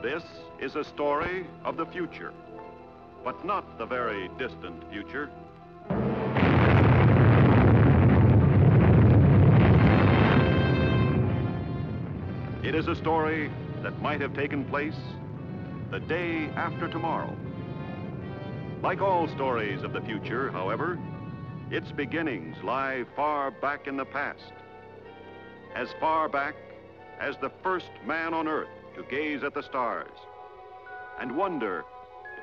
This is a story of the future, but not the very distant future. It is a story that might have taken place the day after tomorrow. Like all stories of the future, however, its beginnings lie far back in the past, as far back as the first man on Earth to gaze at the stars and wonder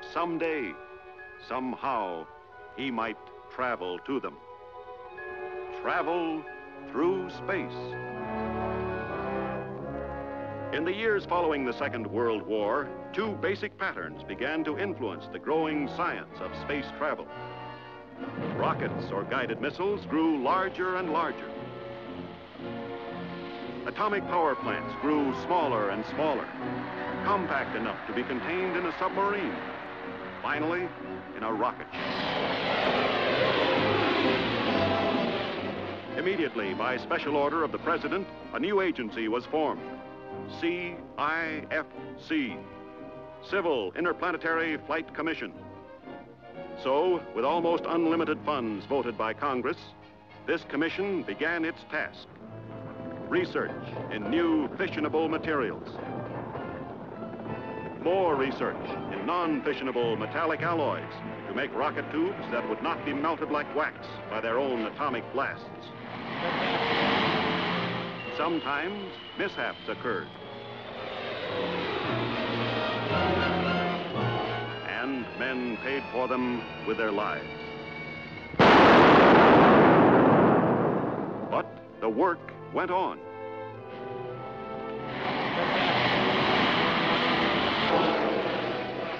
if someday, somehow, he might travel to them. Travel through space. In the years following the Second World War, two basic patterns began to influence the growing science of space travel. Rockets or guided missiles grew larger and larger. Atomic power plants grew smaller and smaller, compact enough to be contained in a submarine, finally in a rocket ship. Immediately, by special order of the President, a new agency was formed, CIFC, Civil Interplanetary Flight Commission. So, with almost unlimited funds voted by Congress, this commission began its task: research in new fissionable materials. More research in non-fissionable metallic alloys to make rocket tubes that would not be melted like wax by their own atomic blasts. Sometimes mishaps occurred. And men paid for them with their lives. But the work went on.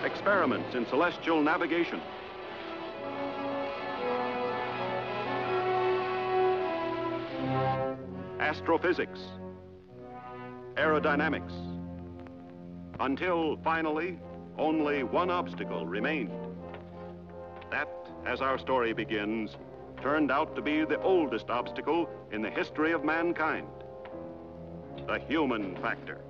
Experiments in celestial navigation. Astrophysics. Aerodynamics. Until finally, only one obstacle remained. That, as our story begins, turned out to be the oldest obstacle in the history of mankind: the human factor.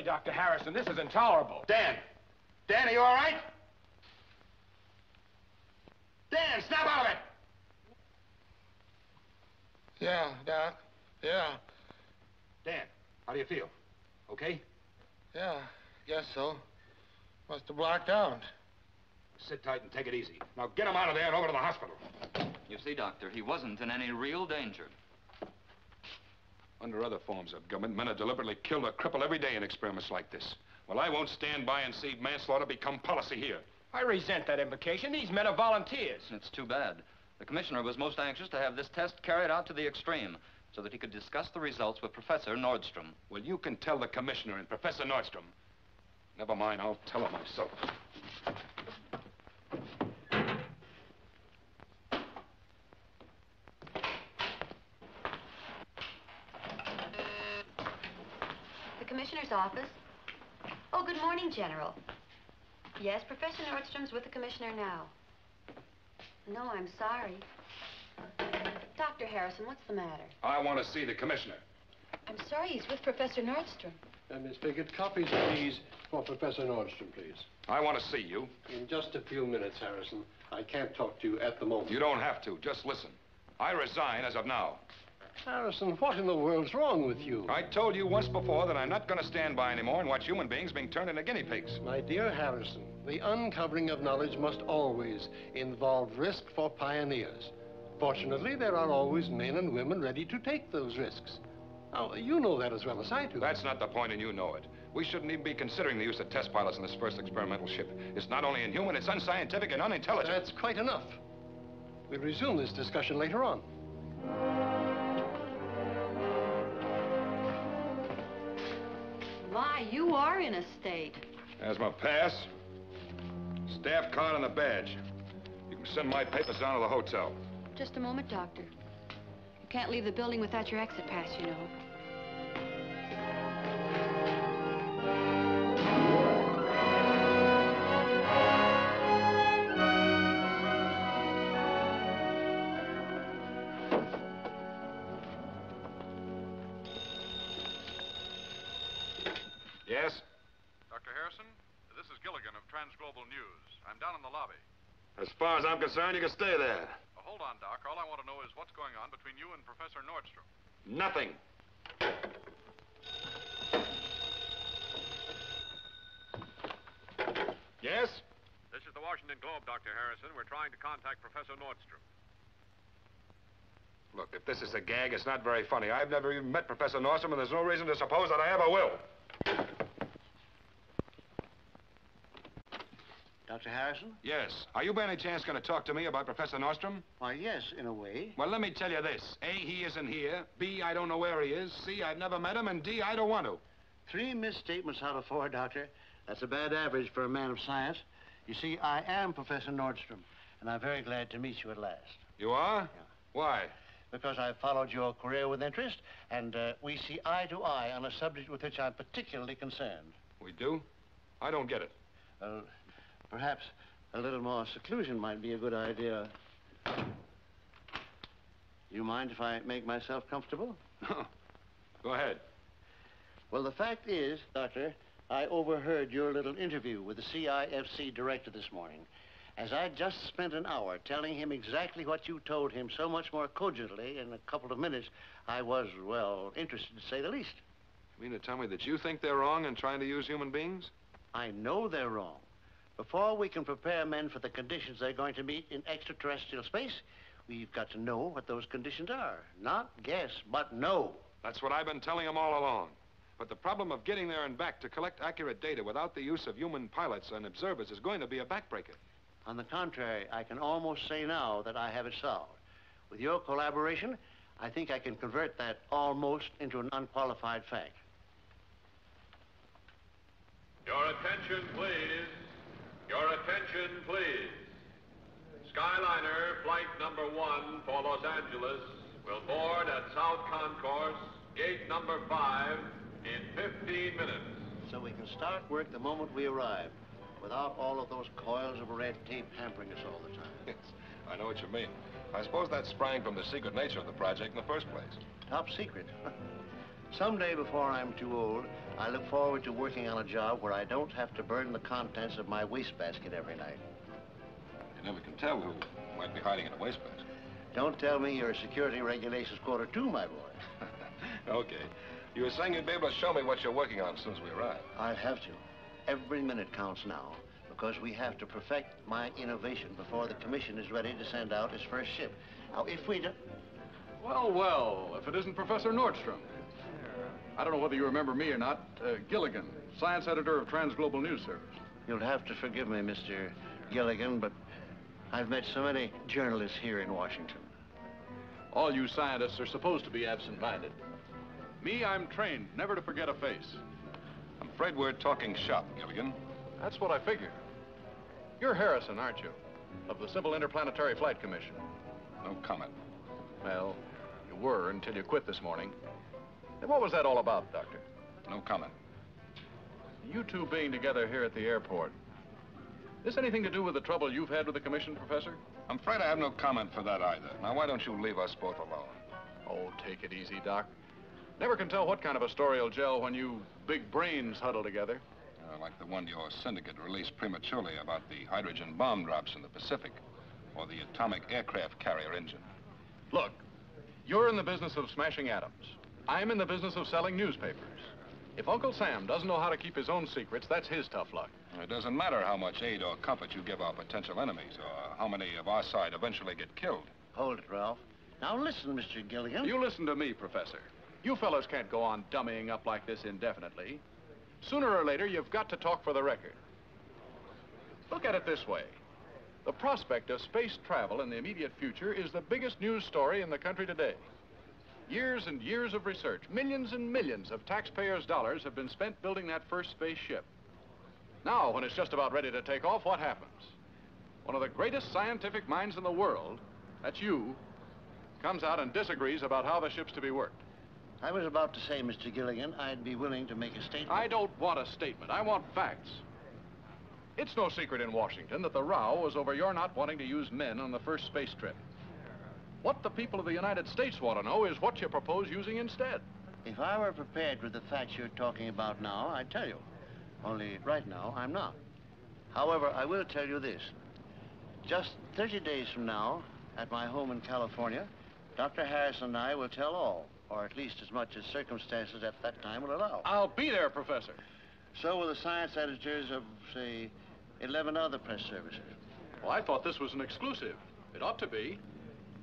Dr. Harrison, this is intolerable. Dan! Dan, are you all right? Dan, snap out of it! Yeah, Doc. Yeah. Dan, how do you feel? Okay? Yeah, guess so. Must have blacked out. Sit tight and take it easy. Now get him out of there and over to the hospital. You see, Doctor, he wasn't in any real danger. Under other forms of government, men are deliberately killed or crippled every day in experiments like this. Well, I won't stand by and see manslaughter become policy here. I resent that implication. These men are volunteers. It's too bad. The commissioner was most anxious to have this test carried out to the extreme so that he could discuss the results with Professor Nordstrom. Well, you can tell the commissioner and Professor Nordstrom. Never mind, I'll tell him myself. The commissioner's office. Oh, good morning, General. Yes, Professor Nordstrom's with the commissioner now. No, I'm sorry. Dr. Harrison, what's the matter? I want to see the commissioner. I'm sorry, he's with Professor Nordstrom. Miss Pickett, copies, please, for Professor Nordstrom, please. I want to see you. In just a few minutes, Harrison. I can't talk to you at the moment. You don't have to. Just listen. I resign as of now. Harrison, what in the world's wrong with you? I told you once before that I'm not going to stand by anymore and watch human beings being turned into guinea pigs. My dear Harrison, the uncovering of knowledge must always involve risk for pioneers. Fortunately, there are always men and women ready to take those risks. Now, you know that as well as I do. That's not the point, and you know it. We shouldn't even be considering the use of test pilots in this first experimental ship. It's not only inhuman, it's unscientific and unintelligent. That's quite enough. We'll resume this discussion later on. My, you are in a state. There's my pass, staff card, and the badge. You can send my papers down to the hotel. Just a moment, Doctor. You can't leave the building without your exit pass, you know. Yes? Dr. Harrison, this is Gilligan of Transglobal News. I'm down in the lobby. As far as I'm concerned, you can stay there. Hold on, Doc. All I want to know is what's going on between you and Professor Nordstrom. Nothing. Yes? This is the Washington Globe, Dr. Harrison. We're trying to contact Professor Nordstrom. Look, if this is a gag, it's not very funny. I've never even met Professor Nordstrom, and there's no reason to suppose that I ever will. Dr. Harrison? Yes. Are you by any chance going to talk to me about Professor Nordstrom? Why, yes, in a way. Well, let me tell you this. A, he isn't here. B, I don't know where he is. C, I've never met him. And D, I don't want to. 3 misstatements out of 4, Doctor. That's a bad average for a man of science. You see, I am Professor Nordstrom, and I'm very glad to meet you at last. You are? Yeah. Why? Because I've followed your career with interest, and we see eye to eye on a subject with which I'm particularly concerned. We do? I don't get it. Well, perhaps a little more seclusion might be a good idea. You mind if I make myself comfortable? No. Go ahead. Well, the fact is, Doctor, I overheard your little interview with the CIFC director this morning. As I just spent an hour telling him exactly what you told him so much more cogently in a couple of minutes, I was, well, interested to say the least. You mean to tell me that you think they're wrong in trying to use human beings? I know they're wrong. Before we can prepare men for the conditions they're going to meet in extraterrestrial space, we've got to know what those conditions are. Not guess, but know. That's what I've been telling them all along. But the problem of getting there and back to collect accurate data without the use of human pilots and observers is going to be a backbreaker. On the contrary, I can almost say now that I have it solved. With your collaboration, I think I can convert that almost into an unqualified fact. Your attention, please. Your attention, please. Skyliner flight number 1 for Los Angeles will board at South Concourse, gate number 5, in 15 minutes. So we can start work the moment we arrive, without all of those coils of red tape hampering us all the time. Yes, I know what you mean. I suppose that sprang from the secret nature of the project in the first place. Top secret. Someday before I'm too old, I look forward to working on a job where I don't have to burn the contents of my wastebasket every night. You never can tell who might be hiding in a wastebasket. Don't tell me you're security regulations quarter 2, my boy. Okay. You were saying you'd be able to show me what you're working on as soon as we arrive. I'll have to. Every minute counts now, because we have to perfect my innovation before the commission is ready to send out its first ship. Now, if we don't... Well, well, if it isn't Professor Nordstrom. I don't know whether you remember me or not. Gilligan, science editor of Transglobal News Service. You'll have to forgive me, Mr. Gilligan, but I've met so many journalists here in Washington. All you scientists are supposed to be absent-minded. Me, I'm trained never to forget a face. I'm afraid we're talking shop, Gilligan. That's what I figured. You're Harrison, aren't you? Of the Simple Interplanetary Flight Commission. No comment. Well, you were until you quit this morning. And what was that all about, Doctor? No comment. You two being together here at the airport. This anything to do with the trouble you've had with the commission, Professor? I'm afraid I have no comment for that either. Now, why don't you leave us both alone? Oh, take it easy, Doc. Never can tell what kind of a story will gel when you big brains huddle together. Like the one your syndicate released prematurely about the hydrogen bomb drops in the Pacific, or the atomic aircraft carrier engine. Look, you're in the business of smashing atoms. I'm in the business of selling newspapers. If Uncle Sam doesn't know how to keep his own secrets, that's his tough luck. It doesn't matter how much aid or comfort you give our potential enemies, or how many of our side eventually get killed. Hold it, Ralph. Now listen, Mr. Gilligan. You listen to me, Professor. You fellas can't go on dummying up like this indefinitely. Sooner or later, you've got to talk for the record. Look at it this way. The prospect of space travel in the immediate future is the biggest news story in the country today. Years and years of research, millions and millions of taxpayers' dollars have been spent building that first spaceship. Now, when it's just about ready to take off, what happens? One of the greatest scientific minds in the world, that's you, comes out and disagrees about how the ship's to be worked. I was about to say, Mr. Gilligan, I'd be willing to make a statement. I don't want a statement. I want facts. It's no secret in Washington that the row was over your not wanting to use men on the first space trip. What the people of the United States want to know is what you propose using instead. If I were prepared with the facts you're talking about now, I'd tell you. Only right now, I'm not. However, I will tell you this. Just 30 days from now, at my home in California, Dr. Harrison and I will tell all, or at least as much as circumstances at that time will allow. I'll be there, Professor. So will the science editors of, say, 11 other press services. Well, I thought this was an exclusive. It ought to be.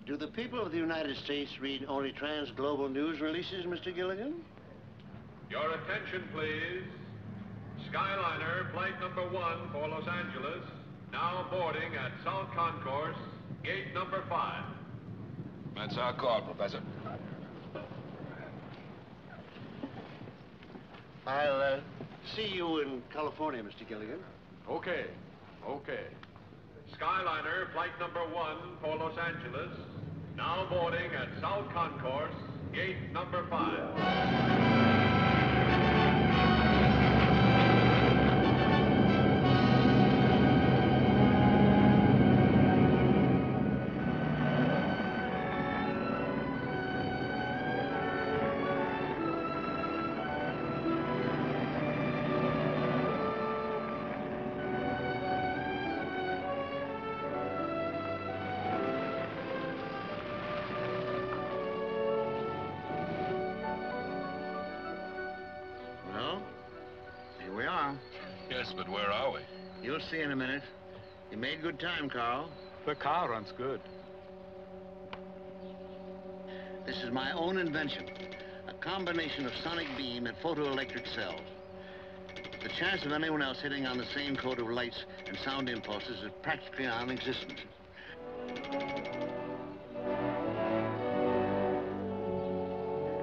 Do the people of the United States read only Transglobal News releases, Mr. Gilligan? Your attention, please. Skyliner, flight number 1 for Los Angeles, now boarding at South Concourse, gate number 5. That's our call, Professor. I'll see you in California, Mr. Gilligan. Okay. Okay. Skyliner, flight number 1 for Los Angeles, now boarding at South Concourse, gate number 5. Yes, but where are we? You'll see in a minute. You made good time, Carl. The car runs good. This is my own invention. A combination of sonic beam and photoelectric cells. The chance of anyone else hitting on the same code of lights and sound impulses is practically non-existent.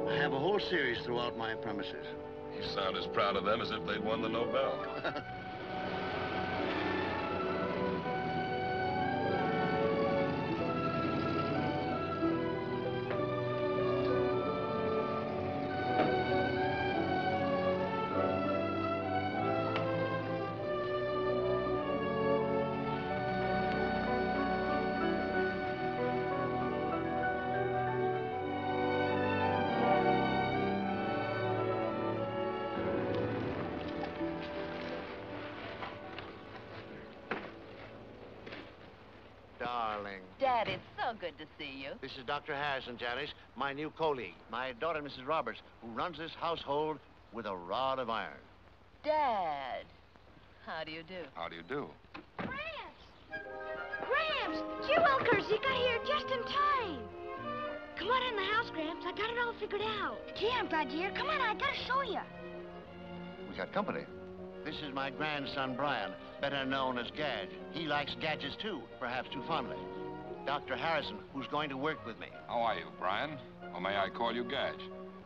I have a whole series throughout my premises. You sound as proud of them as if they'd won the Nobel. Darling. Dad, it's so Well, good to see you. This is Dr. Harrison, Janice, my new colleague. My daughter, Mrs. Roberts, who runs this household with a rod of iron. Dad, how do you do? How do you do? Gramps! Gramps! Gee willikers, you got here just in time. Come on in the house, Gramps. I got it all figured out. Gee, I'm glad you're here. Come on, I gotta show you. We got company. This is my grandson, Brian, better known as Gadge. He likes gadgets, too, perhaps too fondly. Dr. Harrison, who's going to work with me. How are you, Brian? Or may I call you Gadge?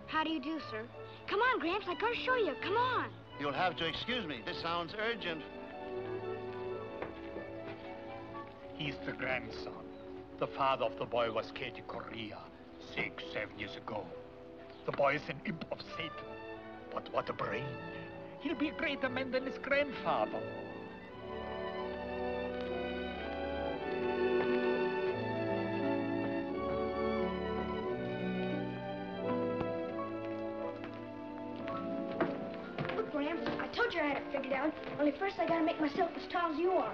How do you do, sir? Come on, Gramps, I gotta show you. Come on. You'll have to excuse me. This sounds urgent. He's the grandson. The father of the boy was killed in Korea 6-7 years ago. The boy is an imp of Satan. But what a brain. He'll be a greater man than his grandfather. Look, Gramps, I told you I had it figured out. Only first I gotta make myself as tall as you are.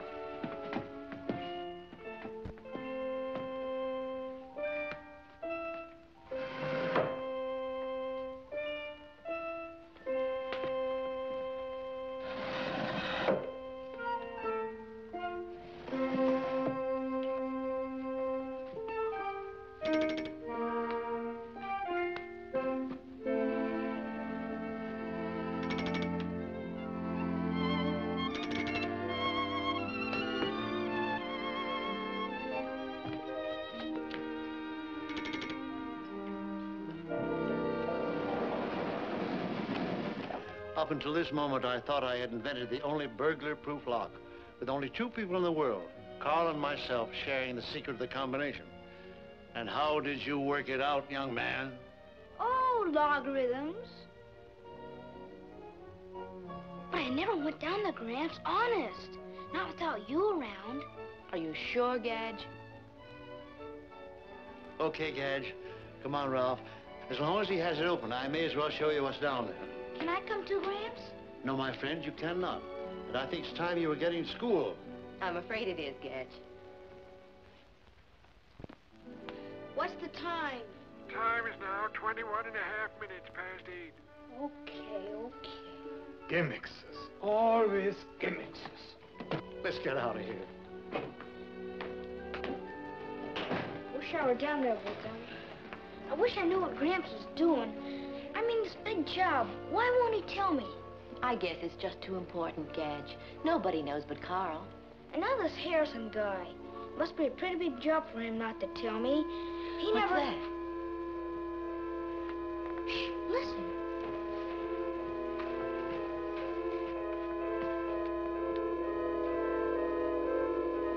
Up until this moment, I thought I had invented the only burglar-proof lock, with only 2 people in the world, Carl and myself, sharing the secret of the combination. And how did you work it out, young man? Oh, logarithms. But I never went down the Gramps, honest. Not without you around. Are you sure, Gadge? Okay, Gadge. Come on, Ralph. As long as he has it open, I may as well show you what's down there. Can I come too, Gramps? No, my friend, you cannot. But I think it's time you were getting to school. I'm afraid it is, Gadge. What's the time? Time is now 21 and a half minutes past 8. Okay. Gimmicks. Always gimmicks. Let's get out of here. Wish I were down there with them. I wish I knew what Gramps was doing. I mean, this big job. Why won't he tell me? I guess it's just too important, Gadge. Nobody knows but Carl. And now this Harrison guy. Must be a pretty big job for him not to tell me. He What's never... that? Shh, listen.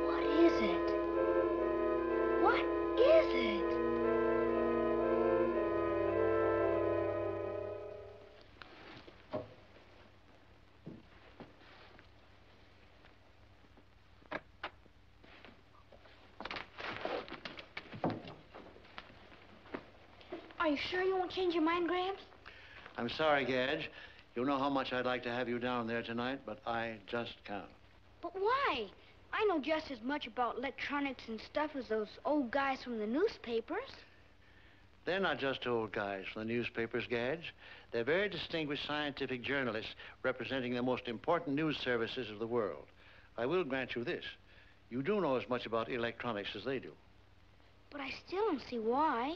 What is it? What is it? Are you sure you won't change your mind, Gramps? I'm sorry, Gadge. You know how much I'd like to have you down there tonight, but I just can't. But why? I know just as much about electronics and stuff as those old guys from the newspapers. They're not just old guys from the newspapers, Gadge. They're very distinguished scientific journalists representing the most important news services of the world. I will grant you this. You do know as much about electronics as they do. But I still don't see why.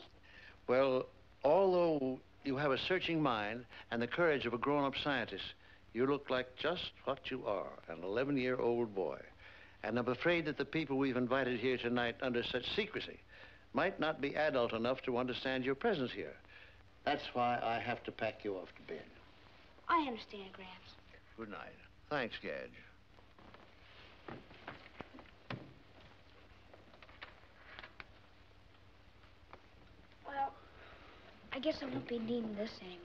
Well, although you have a searching mind and the courage of a grown-up scientist, you look like just what you are, an 11-year-old boy. And I'm afraid that the people we've invited here tonight under such secrecy might not be adult enough to understand your presence here. That's why I have to pack you off to bed. I understand, Gramps. Good night. Thanks, Gadge. Well, I guess I won't be needing this anymore.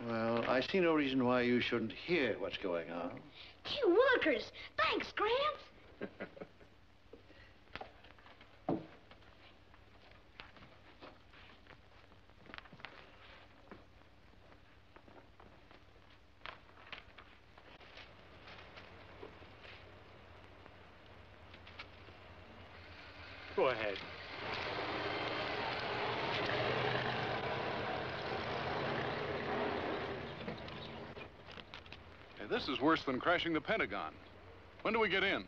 Well, I see no reason why you shouldn't hear what's going on. Gee willikers! Thanks, Gramps! Go ahead. Hey, this is worse than crashing the Pentagon. When do we get in?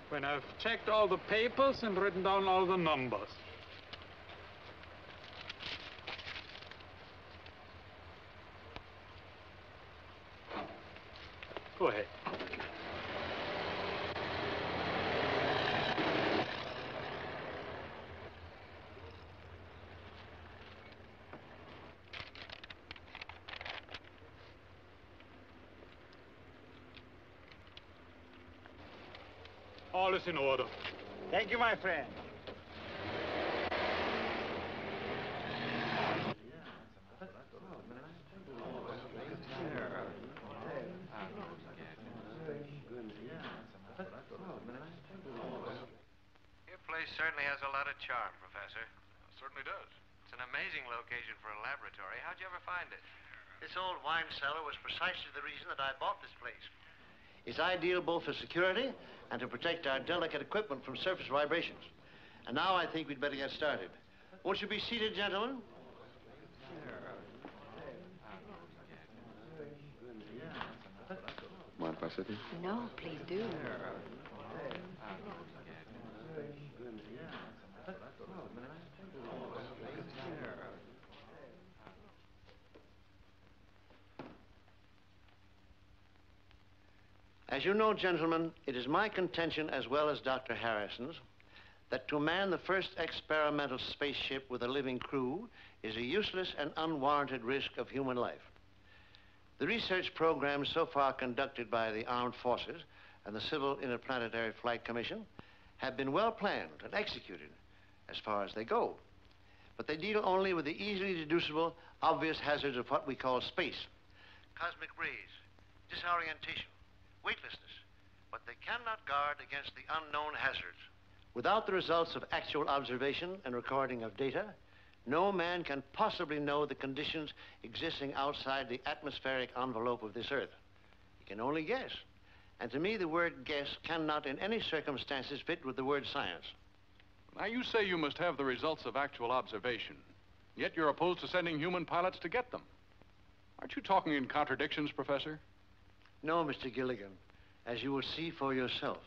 When I've checked all the papers and written down all the numbers. Go ahead. All is in order. Thank you, my friend. Your place certainly has a lot of charm, Professor. It certainly does. It's an amazing location for a laboratory. How'd you ever find it? This old wine cellar was precisely the reason that I bought this place. It's ideal both for security and to protect our delicate equipment from surface vibrations. And now I think we'd better get started. Won't you be seated, gentlemen? Mind if I sit here? No, please do. As you know, gentlemen, it is my contention, as well as Dr. Harrison's, that to man the first experimental spaceship with a living crew is a useless and unwarranted risk of human life. The research programs so far conducted by the Armed Forces and the Civil Interplanetary Flight Commission have been well planned and executed as far as they go. But they deal only with the easily deducible, obvious hazards of what we call space. Cosmic rays, disorientation, weightlessness, but they cannot guard against the unknown hazards. Without the results of actual observation and recording of data, no man can possibly know the conditions existing outside the atmospheric envelope of this Earth. He can only guess. And to me, the word guess cannot in any circumstances fit with the word science. Now, you say you must have the results of actual observation, yet you're opposed to sending human pilots to get them. Aren't you talking in contradictions, Professor? No, Mr. Gilligan, as you will see for yourself.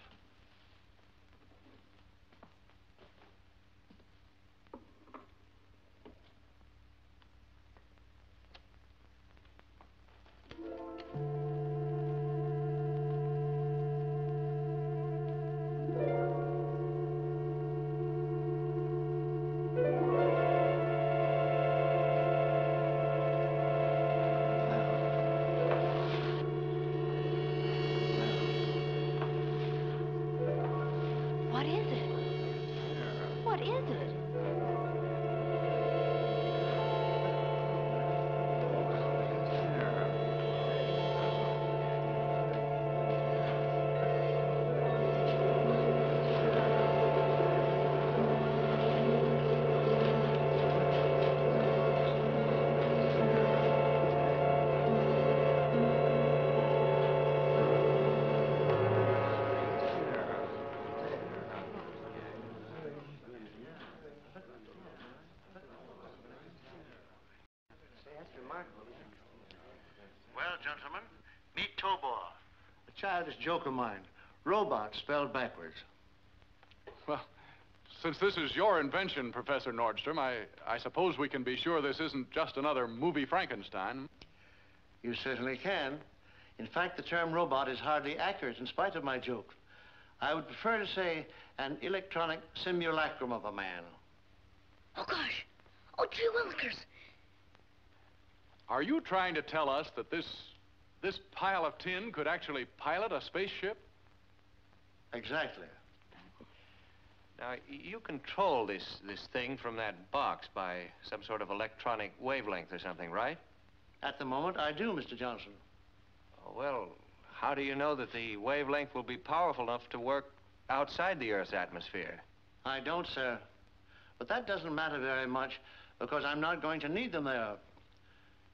Well, gentlemen, meet Tobor, a childish joke of mine. Robot spelled backwards. Well, since this is your invention, Professor Nordstrom, I suppose we can be sure this isn't just another movie Frankenstein. You certainly can. In fact, the term robot is hardly accurate in spite of my joke. I would prefer to say an electronic simulacrum of a man. Oh, gosh. Oh, gee willikers. Are you trying to tell us that this pile of tin could actually pilot a spaceship? Exactly. Now, you control this thing from that box by some sort of electronic wavelength or something, right? At the moment, I do, Mr. Johnson. Oh, well, how do you know that the wavelength will be powerful enough to work outside the Earth's atmosphere? I don't, sir. But that doesn't matter very much because I'm not going to need them there.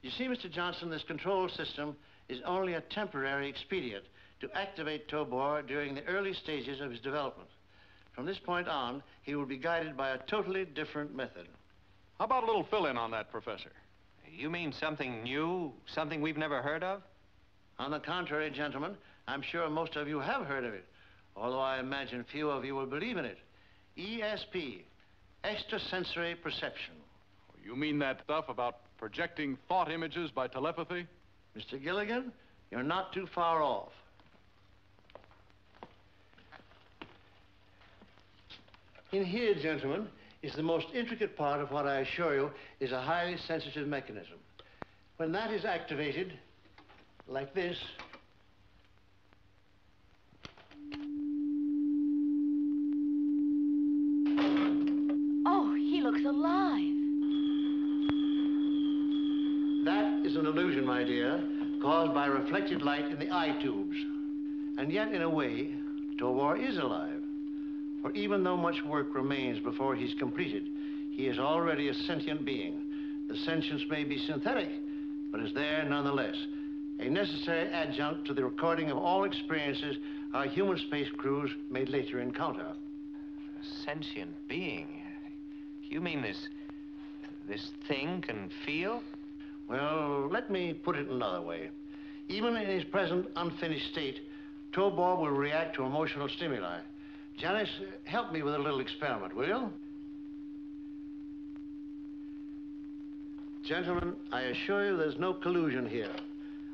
You see, Mr. Johnson, this control system is only a temporary expedient to activate Tobor during the early stages of his development. From this point on, he will be guided by a totally different method. How about a little fill-in on that, Professor? You mean something new, something we've never heard of? On the contrary, gentlemen, I'm sure most of you have heard of it, although I imagine few of you will believe in it. ESP, extrasensory perception. You mean that stuff about projecting thought images by telepathy? Mr. Gilligan, you're not too far off. In here, gentlemen, is the most intricate part of what I assure you is a highly sensitive mechanism. When that is activated, like this, Oh, he looks alive. that is an illusion, my dear, caused by reflected light in the eye tubes. And yet, in a way, Tobor is alive. For even though much work remains before he's completed, he is already a sentient being. The sentience may be synthetic, but is there nonetheless. A necessary adjunct to the recording of all experiences our human space crews may later encounter. A sentient being? You mean this thing can feel? Well, let me put it another way. Even in his present unfinished state, Tobor will react to emotional stimuli. Janice, help me with a little experiment, will you? Gentlemen, I assure you there's no collusion here.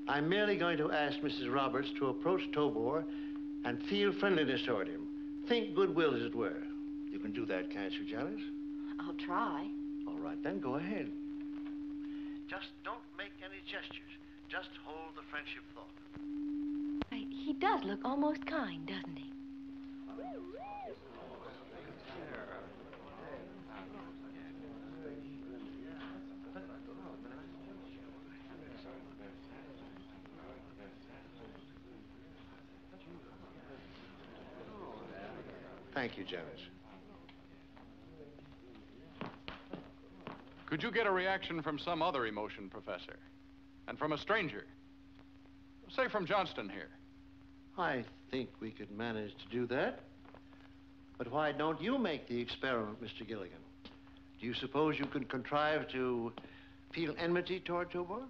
I'm merely going to ask Mrs. Roberts to approach Tobor and feel friendliness toward him. Think goodwill, as it were. You can do that, can't you, Janice? I'll try. All right, then go ahead. Just don't make any gestures. Just hold the friendship thought. He does look almost kind, doesn't he? Thank you, Janice. Could you get a reaction from some other emotion, Professor? And from a stranger? Say from Johnston here. I think we could manage to do that. But why don't you make the experiment, Mr. Gilligan? Do you suppose you could contrive to feel enmity toward Tobor?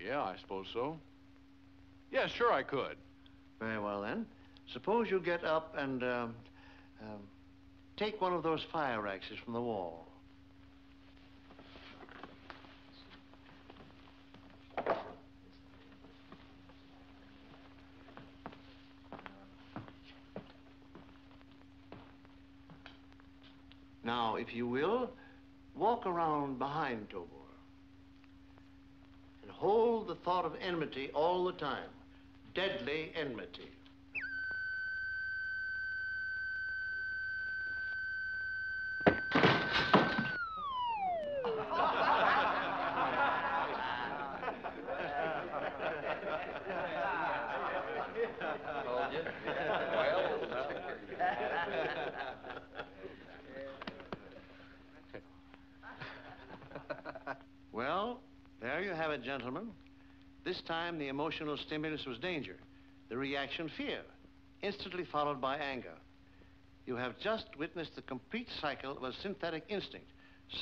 Yeah, I suppose so. Yeah, sure I could. Very well, then. Suppose you get up and take one of those fire axes from the wall. Now, if you will, walk around behind Tobor and hold the thought of enmity all the time. Deadly enmity. Told you. Well, there you have it, gentlemen. This time, the emotional stimulus was danger. The reaction, fear, instantly followed by anger. You have just witnessed the complete cycle of a synthetic instinct,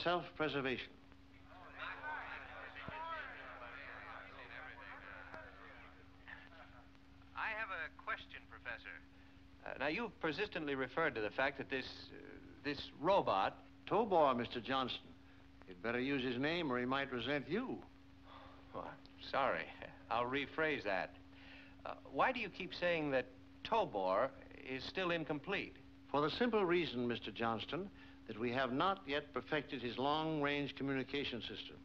self-preservation. I have a question, Professor. Now, you've persistently referred to the fact that this robot... Tobor, Mr. Johnston. You'd better use his name or he might resent you. Oh, sorry. I'll rephrase that. Why do you keep saying that Tobor is still incomplete? For the simple reason, Mr. Johnston, that we have not yet perfected his long-range communication system.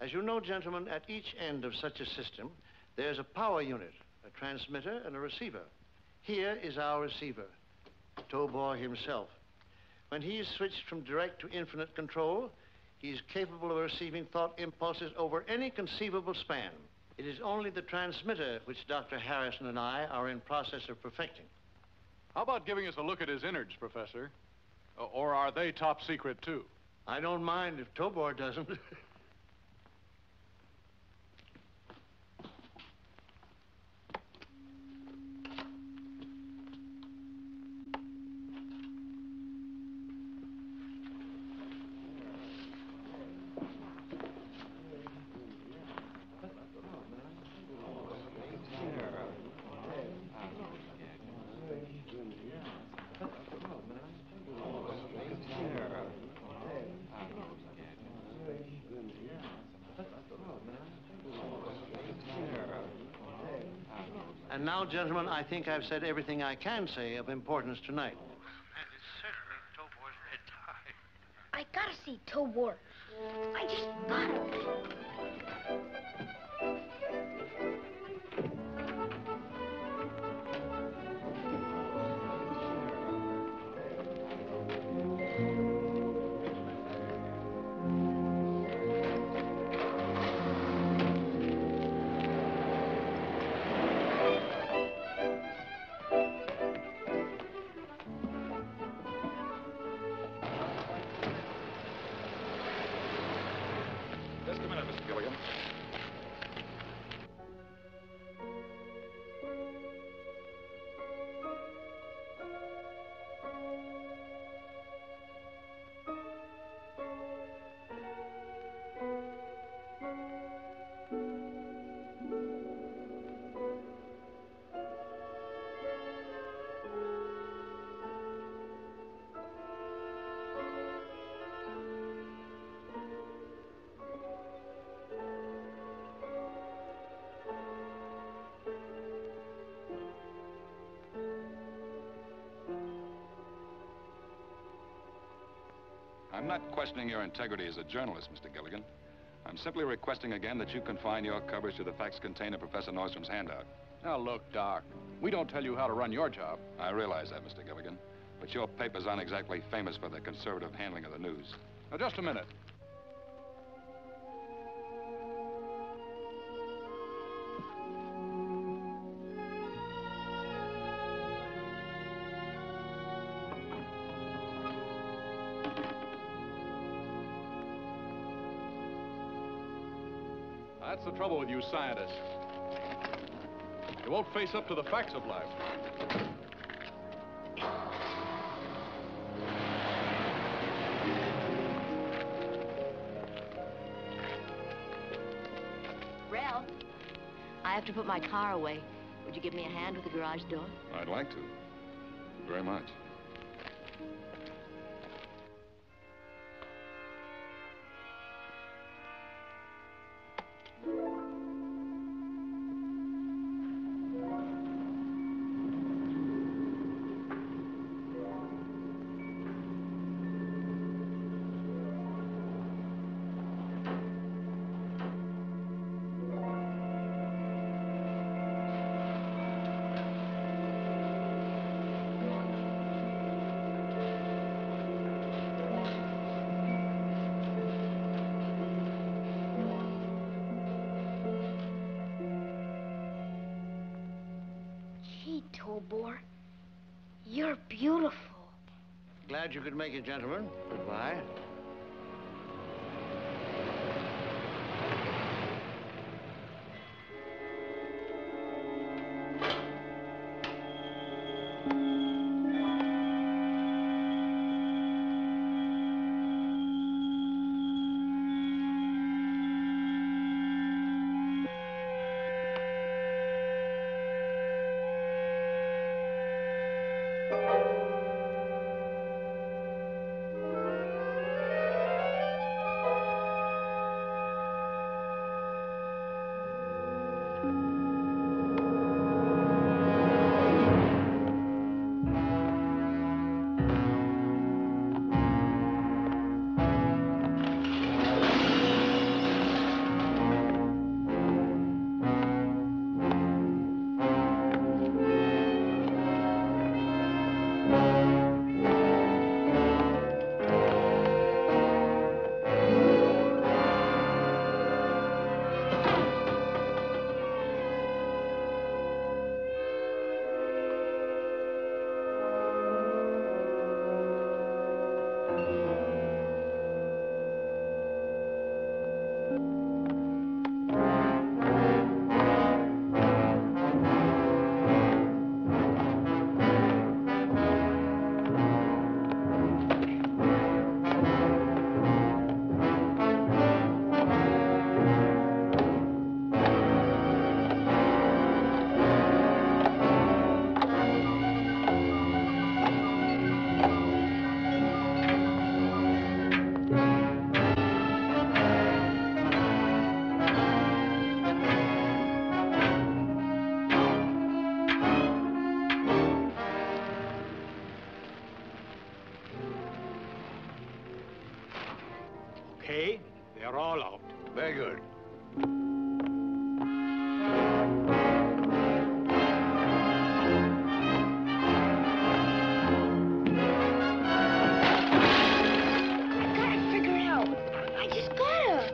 As you know, gentlemen, at each end of such a system, there's a power unit, a transmitter, and a receiver. Here is our receiver, Tobor himself. When he is switched from direct to infinite control, he is capable of receiving thought impulses over any conceivable span. It is only the transmitter which Dr. Harrison and I are in process of perfecting. How about giving us a look at his innards, Professor? Or are they top secret, too? I don't mind if Tobor doesn't. And now, gentlemen, I think I've said everything I can say of importance tonight. And it's certainly Tobor's bedtime. I gotta see Tobor. I just gotta. Just a minute, Mr. Gilligan. I'm not questioning your integrity as a journalist, Mr. Gilligan. I'm simply requesting again that you confine your coverage to the facts contained in Professor Nordstrom's handout. Now, look, Doc, we don't tell you how to run your job. I realize that, Mr. Gilligan, but your paper's not exactly famous for the conservative handling of the news. Now, just a minute. That's the trouble with you scientists. You won't face up to the facts of life. Ralph, I have to put my car away. Would you give me a hand with the garage door? I'd like to. Very much. Tobor, you're beautiful. Glad you could make it, gentlemen. Goodbye. They're all out. Very good. I gotta figure it out. I just gotta.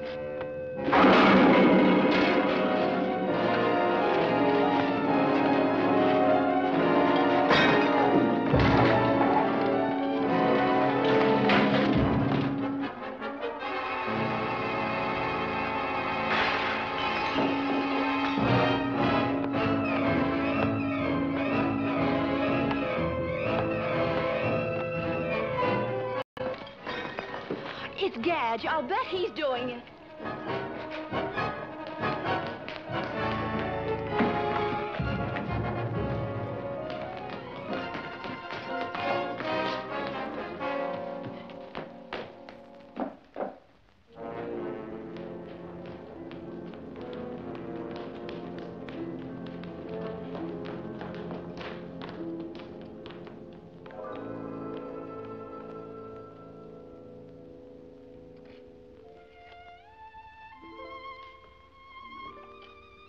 It's Gadge. I'll bet he's doing it.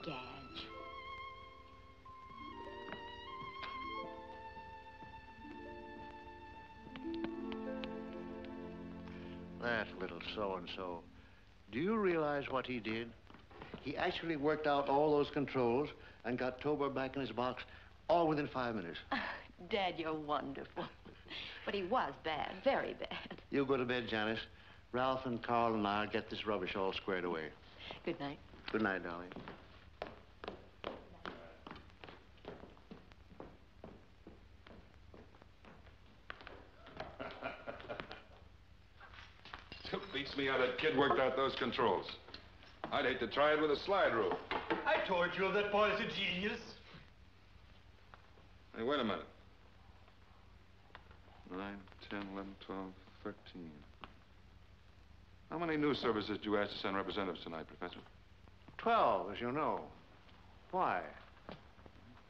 Gadge. That little so-and-so. Do you realize what he did? He actually worked out all those controls and got Tobor back in his box all within 5 minutes. Dad, you're wonderful. But he was bad, very bad. You go to bed, Janice. Ralph and Carl and I'll get this rubbish all squared away. Good night. Good night, darling. It beats me how that kid worked out those controls. I'd hate to try it with a slide rule. I told you that boy's a genius. Hey, wait a minute. 9, 10, 11, 12, 13. How many news services did you ask to send representatives tonight, Professor? 12, as you know. Why?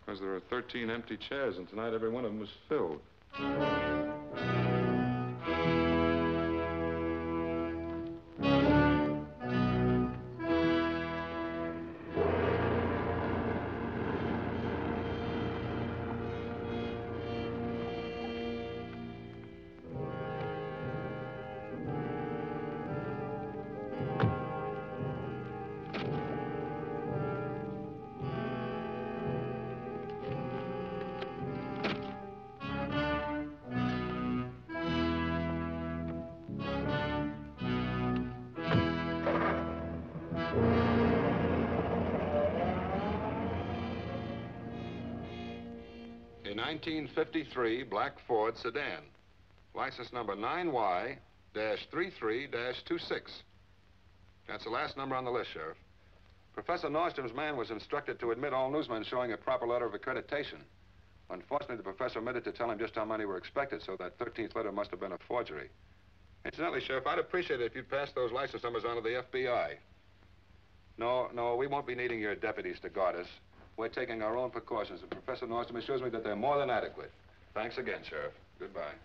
Because there are 13 empty chairs, and tonight every one of them was filled. A 1953 black Ford sedan. License number 9Y-33-26. That's the last number on the list, Sheriff. Professor Nordstrom's man was instructed to admit all newsmen showing a proper letter of accreditation. Unfortunately, the professor omitted to tell him just how many were expected, so that 13th letter must have been a forgery. Incidentally, Sheriff, I'd appreciate it if you'd pass those license numbers on to the FBI. No, we won't be needing your deputies to guard us. We're taking our own precautions, and Professor Nordstrom assures me that they're more than adequate. Thanks again, Sheriff. Goodbye.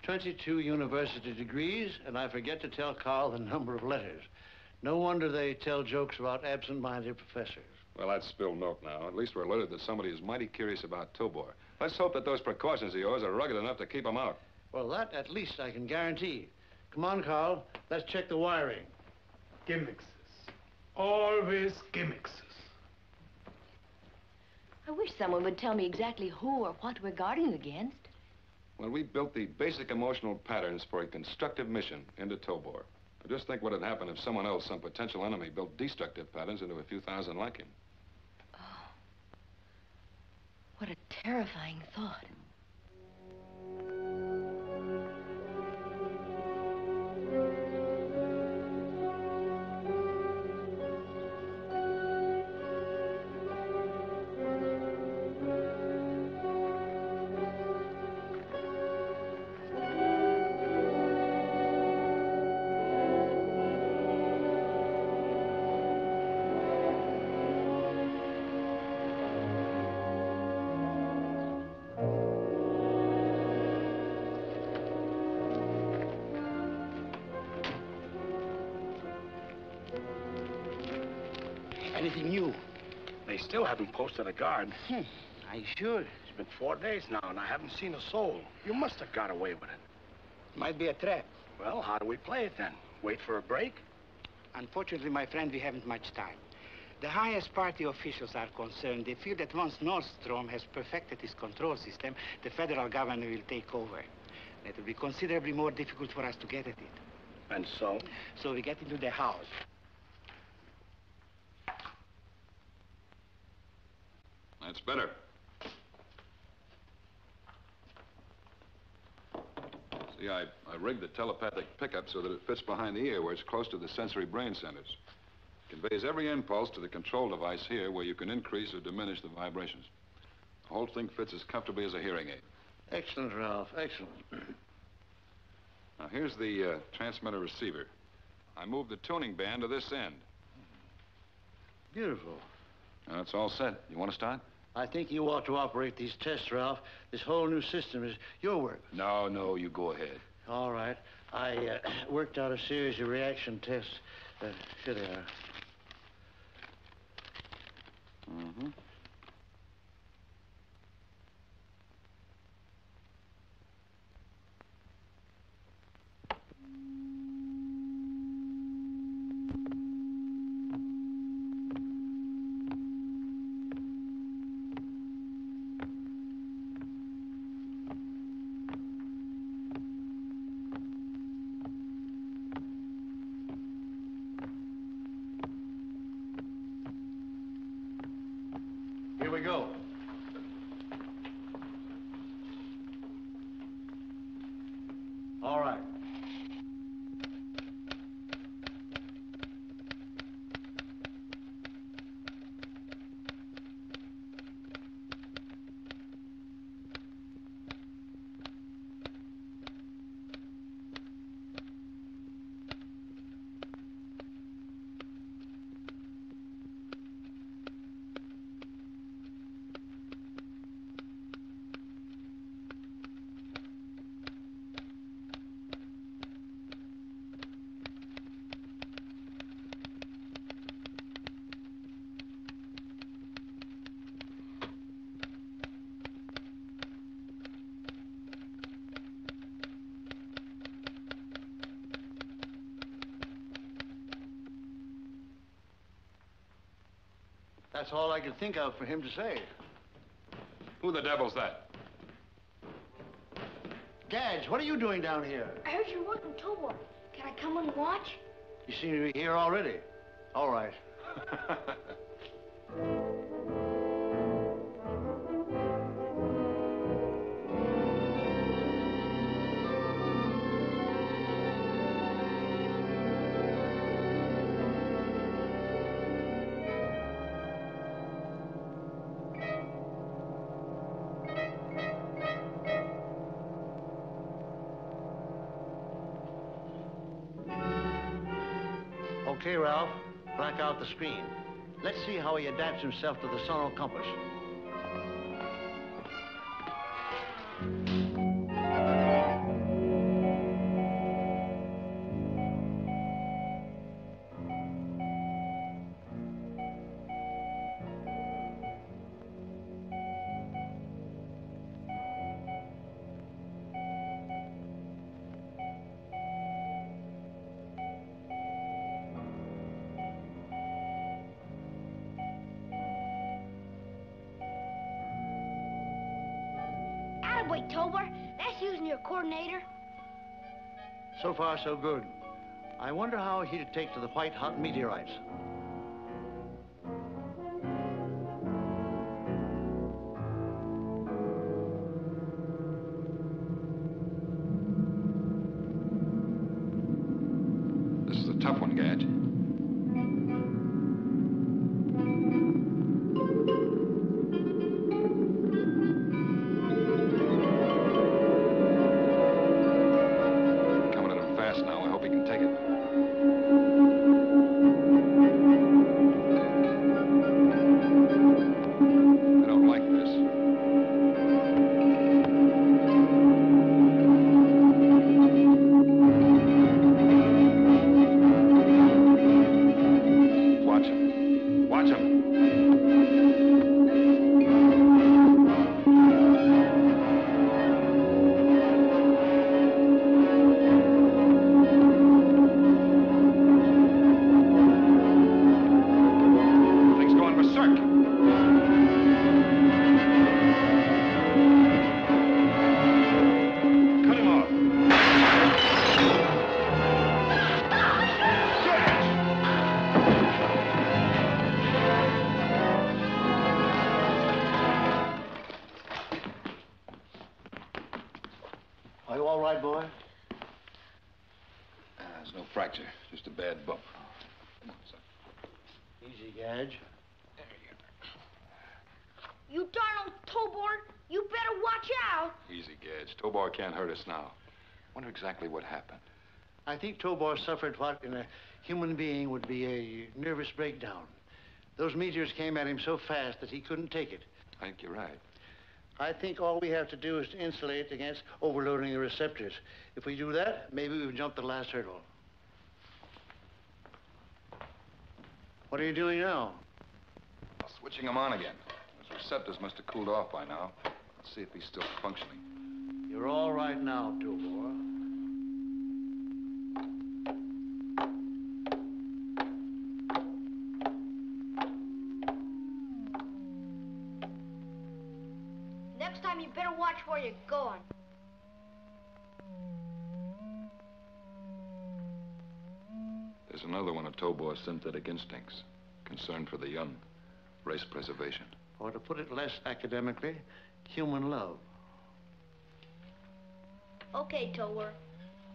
22 university degrees, and I forget to tell Carl the number of letters. No wonder they tell jokes about absent-minded professors. Well, that's spilled milk now. At least we're alerted that somebody is mighty curious about Tobor. Let's hope that those precautions of yours are rugged enough to keep him out. Well, that at least I can guarantee. Come on, Carl. Let's check the wiring. Gimmicks. Always gimmicks. I wish someone would tell me exactly who or what we're guarding against. Well, we built the basic emotional patterns for a constructive mission into Tobor. Now, just think what would happen if someone else, some potential enemy, built destructive patterns into a few thousand like him. Oh, what a terrifying thought. Anything new? They still haven't posted a guard. I should. It's been 4 days now, and I haven't seen a soul. You must have got away with it. Might be a trap. Well, how do we play it then? Wait for a break? Unfortunately, my friend, we haven't much time. The highest party officials are concerned. They feel that once Nordstrom has perfected his control system, the federal government will take over. It will be considerably more difficult for us to get at it. And so? So we get into the house. That's better. See, I rigged the telepathic pickup so that it fits behind the ear where it's close to the sensory brain centers. It conveys every impulse to the control device here where you can increase or diminish the vibrations. The whole thing fits as comfortably as a hearing aid. Excellent, Ralph. Excellent. Now, here's the transmitter receiver. I moved the tuning band to this end. Beautiful. Now, it's all set. You want to start? I think you ought to operate these tests, Ralph. This whole new system is your work. No, you go ahead. All right. I worked out a series of reaction tests. Here they are. Mm-hmm. Here we go. All right. That's all I could think of for him to say. Who the devil's that? Gadge, what are you doing down here? I heard you're working Tobor. Can I come and watch? You seem to be here already. All right. Okay, Ralph. Black out the screen. Let's see how he adapts himself to the sonar compass. Wait, Tobor, that's using your coordinator. So far, so good. I wonder how he'd take to the white-hot meteorites. This is a tough one, Gadge. all right, boy? There's no fracture, just a bad bump. Come on, son. Easy, Gadge. You darn old Tobor, you better watch out. Easy, Gadge. Tobor can't hurt us now. Wonder exactly what happened. I think Tobor suffered what in a human being would be a nervous breakdown. Those meteors came at him so fast that he couldn't take it. I think you're right. I think all we have to do is to insulate against overloading the receptors. If we do that, maybe we've jumped the last hurdle. What are you doing now? Switching them on again. Those receptors must have cooled off by now. Let's see if he's still functioning. You're all right now, Tobor. Next time you better watch where you're going. There's another one of Tobor's synthetic instincts. Concern for the young. Race preservation. Or to put it less academically, human love. Okay, Tobor.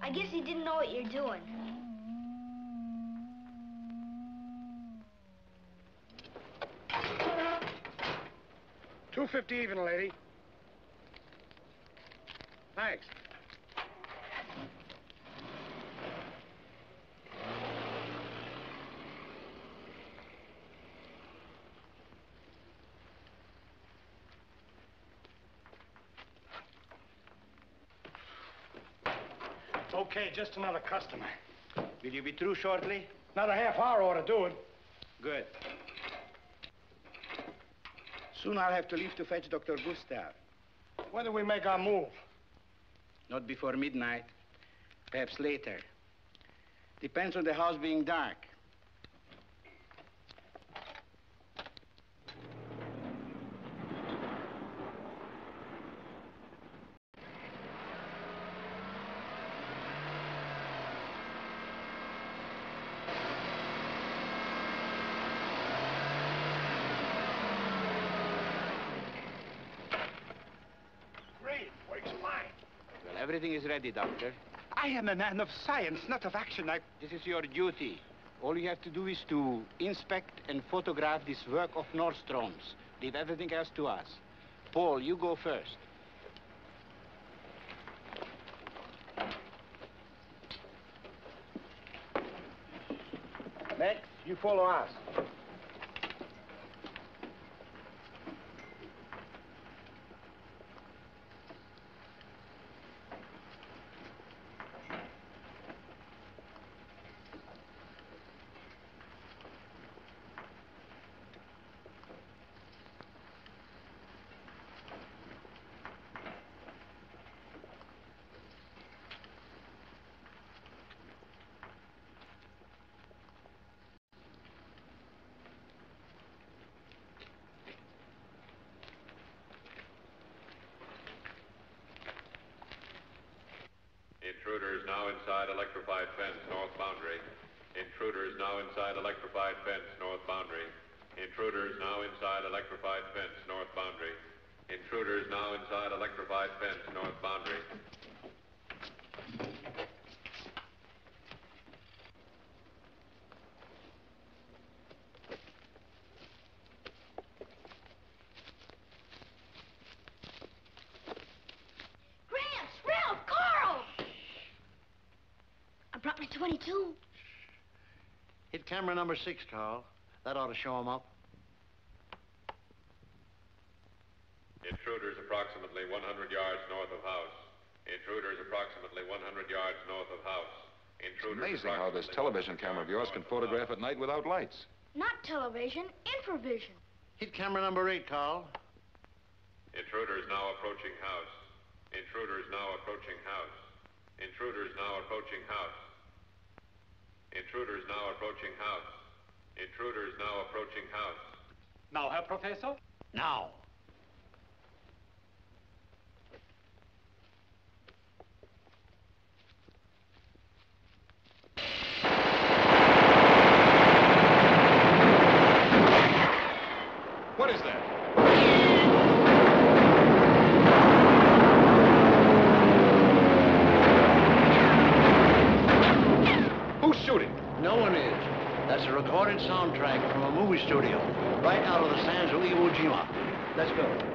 I guess you didn't know what you're doing. $2.50 even, lady. Thanks. Okay, just another customer. Will you be through shortly? Another half hour ought to do it. Good. Soon I'll have to leave to fetch Dr. Gustav. When do we make our move? Not before midnight. Perhaps later. Depends on the house being dark. Everything is ready, Doctor. I am a man of science, not of action. This is your duty. All you have to do is to inspect and photograph this work of Nordstrom's. Leave everything else to us. Paul, you go first. Next, you follow us. Intruders now inside electrified fence, north boundary. Intruders now inside electrified fence, north boundary. Intruders now inside electrified fence, north boundary. Intruders now inside electrified fence, north boundary. Brought me 22. Hit camera number 6, Carl. That ought to show him up. Intruders approximately 100 yards north of house. Intruders approximately 100 yards north of house. Intruders. It's amazing how this television camera of yours can photograph at night without lights. Not television, infravision. Hit camera number 8, Carl. Intruders now approaching house. Intruders now approaching house. Intruders now approaching house. Intruders now approaching house. Intruders now approaching house. Now, Herr Professor? Now. What is that? soundtrack from a movie studio, right out of the sands of Iwo Jima. Let's go.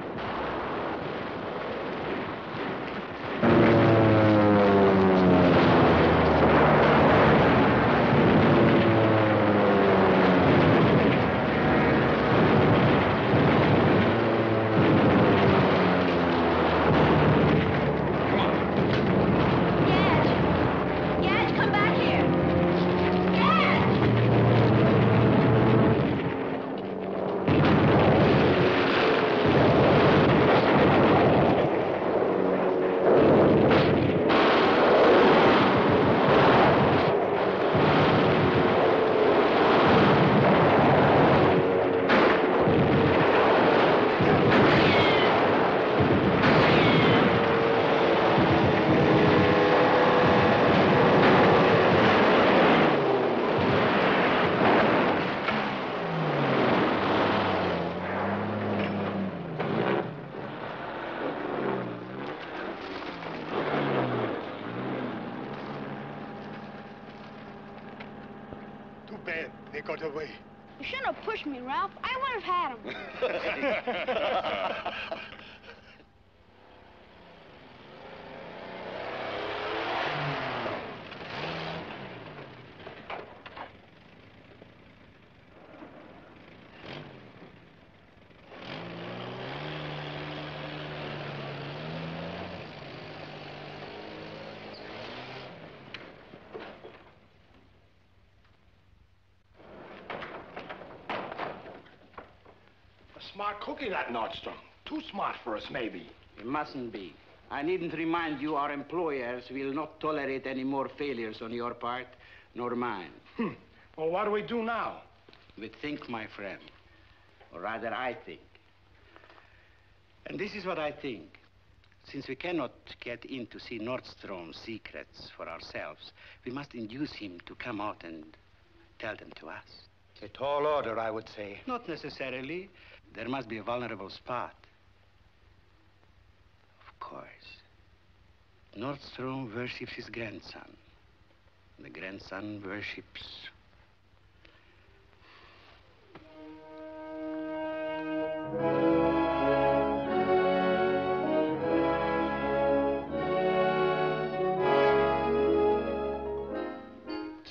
Gadge, come back here. Gadge! Too bad they got away. You shouldn't have pushed me, Ralph. I would have had him. A smart cookie, that Nordstrom. Too smart for us, maybe. It mustn't be. I needn't remind you our employers will not tolerate any more failures on your part, nor mine. Well, what do we do now? We think, my friend. Or rather, I think. And this is what I think. Since we cannot get in to see Nordstrom's secrets for ourselves, we must induce him to come out and tell them to us. A tall order, I would say. Not necessarily. There must be a vulnerable spot. Of course. Nordstrom worships his grandson. The grandson worships...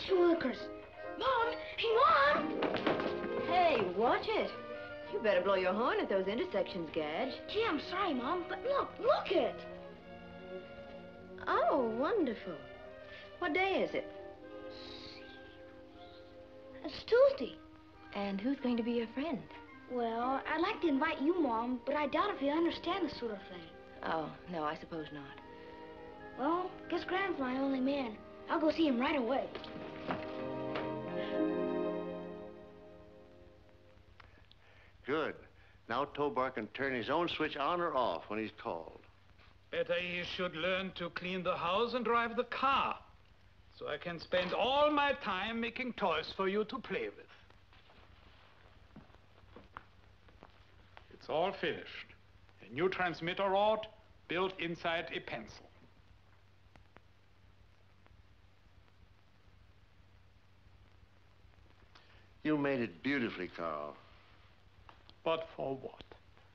Wilkers. Mom! Hey, Mom! Hey, watch it. You better blow your horn at those intersections, Gadge. Gee, I'm sorry, Mom, but look it. Oh, wonderful. What day is it? It's Tuesday. And who's going to be your friend? Well, I'd like to invite you, Mom, but I doubt if you understand this sort of thing. Oh, no, I suppose not. Well, guess Graham's my only man. I'll go see him right away. Good. Now Tobor can turn his own switch on or off when he's called. Better he should learn to clean the house and drive the car, so I can spend all my time making toys for you to play with. It's all finished. A new transmitter rod built inside a pencil. You made it beautifully, Carl. But for what?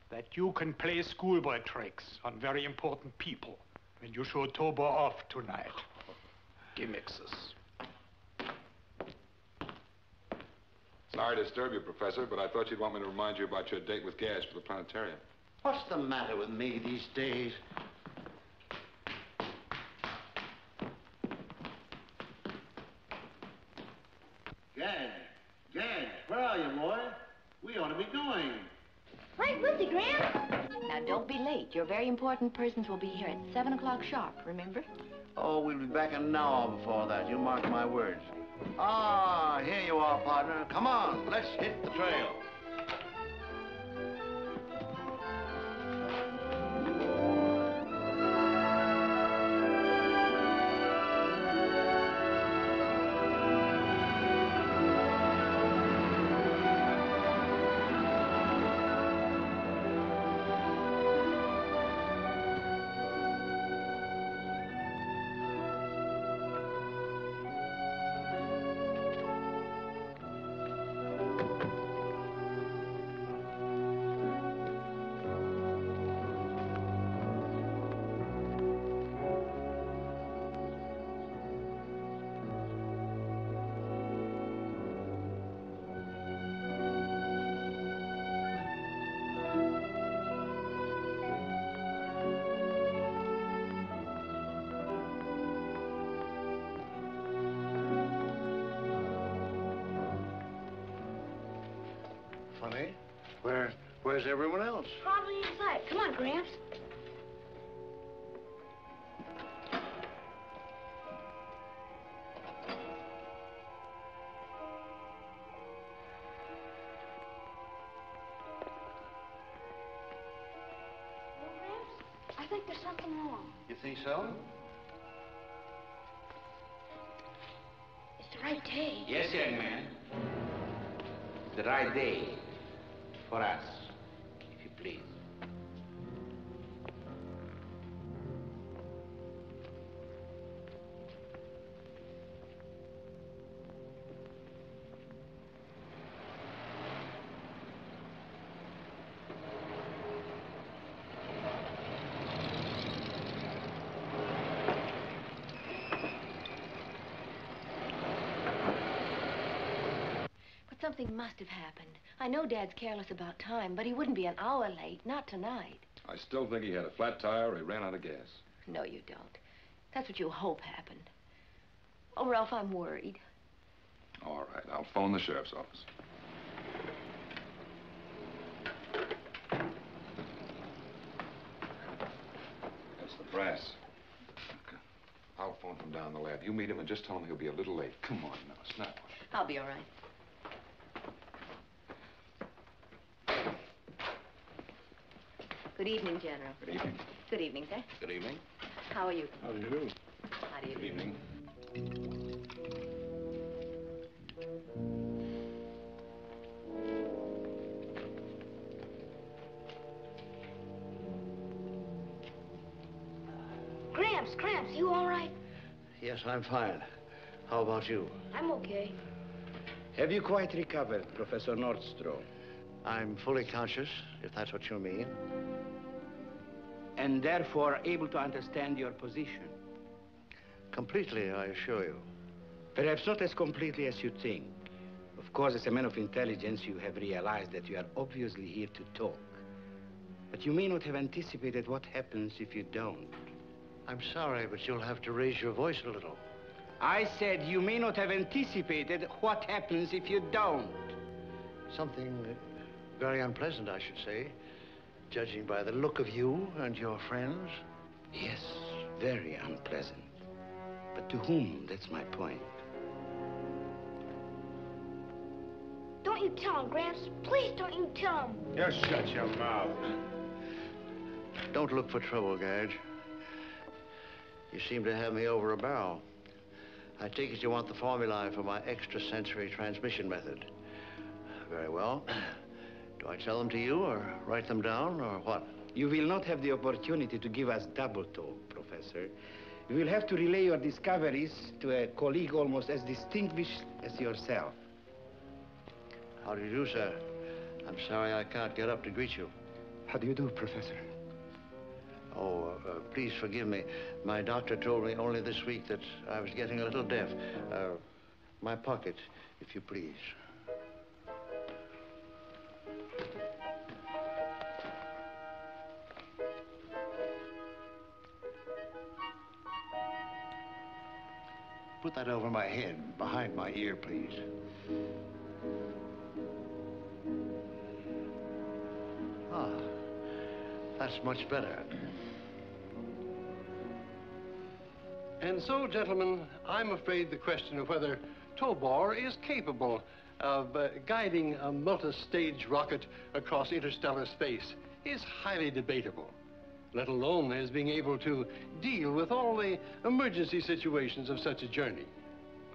That you can play schoolboy tricks on very important people when you show Tobor off tonight. Gimmixes. Sorry to disturb you, Professor, but I thought you'd want me to remind you about your date with Gadge for the planetarium. What's the matter with me these days? Gadge, where are you, boy? We ought to be going. Right with you, Graham. Now, don't be late. Your very important persons will be here at 7 o'clock sharp, remember? Oh, we'll be back an hour before that. You mark my words. Ah, here you are, partner. Come on, let's hit the trail. Where's everyone else? Probably inside. Come on, Gramps. I think there's something wrong. You think so? It's the right day. Yes, young man. The right day for us, if you please. Something must have happened. I know Dad's careless about time, but he wouldn't be an hour late, not tonight. I still think he had a flat tire or he ran out of gas. No, you don't. That's what you hope happened. Oh, Ralph, I'm worried. All right, I'll phone the sheriff's office. That's the brass. Okay. I'll phone from down the lab. You meet him and just tell him he'll be a little late. Come on now, snap. I'll be all right. Good evening, General. Good evening. Good evening, sir. Good evening. How are you? How do you do? How do you do? Good evening. Gramps, you all right? Yes, I'm fine. How about you? I'm okay. Have you quite recovered, Professor Nordstrom? I'm fully conscious, if that's what you mean. And therefore able to understand your position? Completely, I assure you. Perhaps not as completely as you think. Of course, as a man of intelligence, you have realized that you are obviously here to talk. But you may not have anticipated what happens if you don't. I'm sorry, but you'll have to raise your voice a little. I said you may not have anticipated what happens if you don't. Something very unpleasant, I should say, judging by the look of you and your friends. Yes, very unpleasant. But to whom? That's my point. Don't you tell him, Gramps. Please don't you tell him. Just shut your mouth. Don't look for trouble, Gadge. You seem to have me over a barrel. I take it you want the formulae for my extrasensory transmission method. Very well. Do I tell them to you, or write them down, or what? You will not have the opportunity to give us double talk, Professor. You will have to relay your discoveries to a colleague almost as distinguished as yourself. How do you do, sir? I'm sorry I can't get up to greet you. How do you do, Professor? Oh, please forgive me. My doctor told me only this week that I was getting a little deaf. My pocket, if you please. Put that over my head, behind my ear, please. Ah, that's much better. And so, gentlemen, I'm afraid the question of whether Tobor is capable of guiding a multi-stage rocket across interstellar space is highly debatable, let alone as being able to deal with all the emergency situations of such a journey.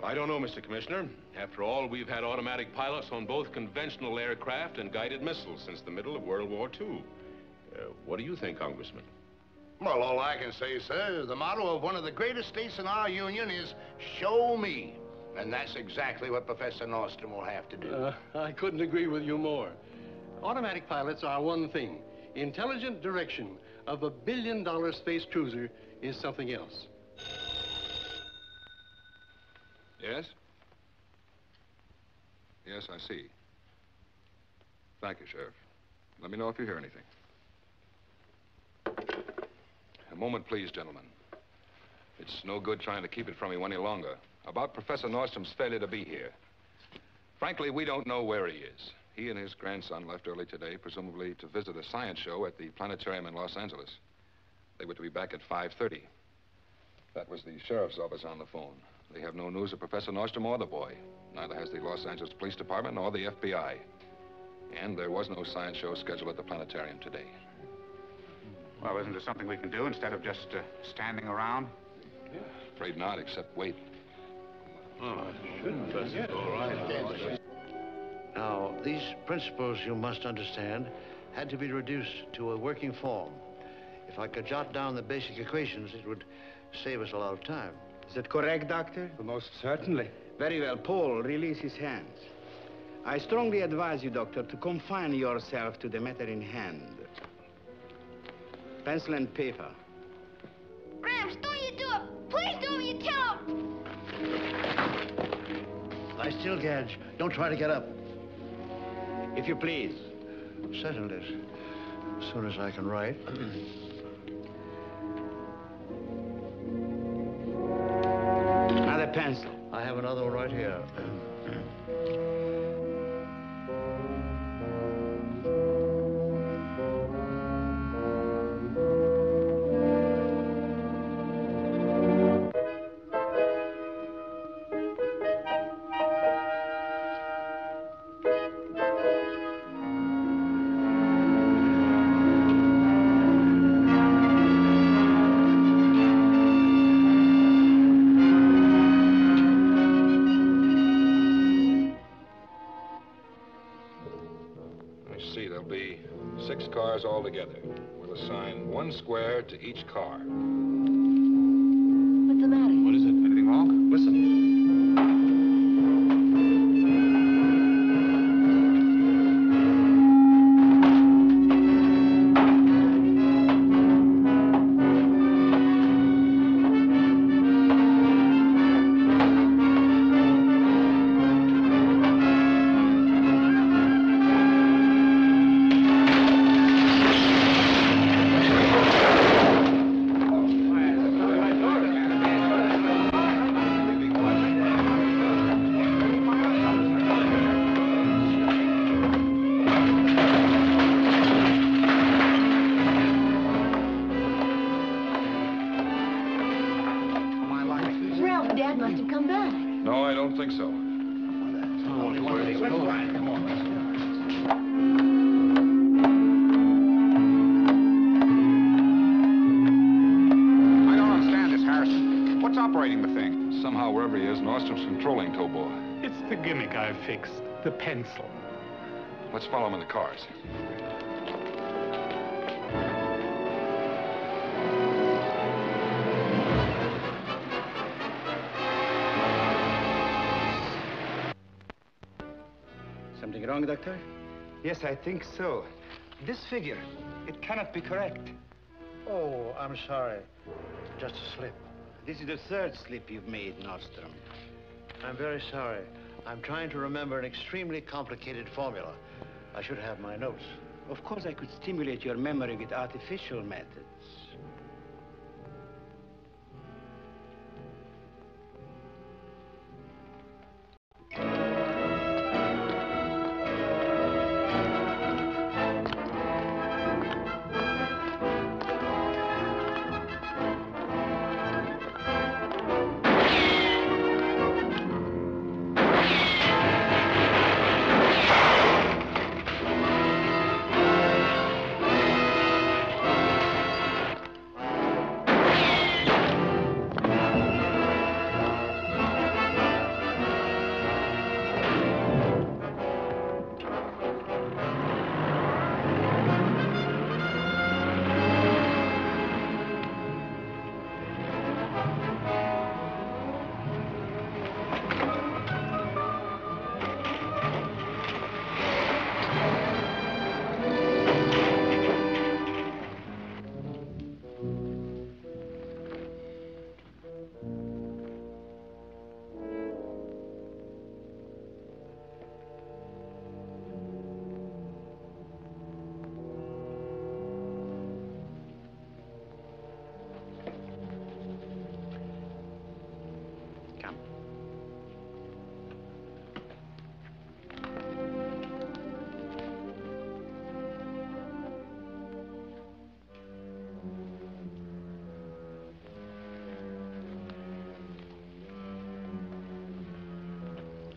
I don't know, Mr. Commissioner. After all, we've had automatic pilots on both conventional aircraft and guided missiles since the middle of World War II. What do you think, Congressman? Well, all I can say, sir, the motto of one of the greatest states in our union is, show me. And that's exactly what Professor Nordstrom will have to do. I couldn't agree with you more. Automatic pilots are one thing. Intelligent direction of a billion-dollar space cruiser is something else. Yes? Yes, I see. Thank you, Sheriff. Let me know if you hear anything. A moment, please, gentlemen. It's no good trying to keep it from you any longer. About Professor Nordstrom's failure to be here. Frankly, we don't know where he is. He and his grandson left early today, presumably to visit a science show at the planetarium in Los Angeles. They were to be back at 5:30. That was the sheriff's office on the phone. They have no news of Professor Nordstrom or the boy. Neither has the Los Angeles Police Department nor the FBI. And there was no science show scheduled at the planetarium today. Well, isn't there something we can do instead of just standing around? Yeah. Afraid not, except wait. Oh, Professor. All right. Now, these principles, you must understand, had to be reduced to a working form. If I could jot down the basic equations, it would save us a lot of time. Is that correct, Doctor? Most certainly. Very well. Paul, release his hands. I strongly advise you, Doctor, to confine yourself to the matter in hand. Pencil and paper. Gramps, don't you do it! Please don't you tell him! Lie still, Gadge. Don't try to get up. If you please. Settle it. As soon as I can write. Another pencil. I have another one right here. Altogether. We'll assign one square to each car. What's the matter? What is it? Anything wrong? Listen. Nordstrom's controlling Tobor. It's the gimmick I fixed, the pencil. Let's follow him in the cars. Something wrong, Doctor? Yes, I think so. This figure, it cannot be correct. Oh, I'm sorry. Just a slip. This is the third slip you've made, Nordstrom. I'm very sorry. I'm trying to remember an extremely complicated formula. I should have my notes. Of course, I could stimulate your memory with artificial methods.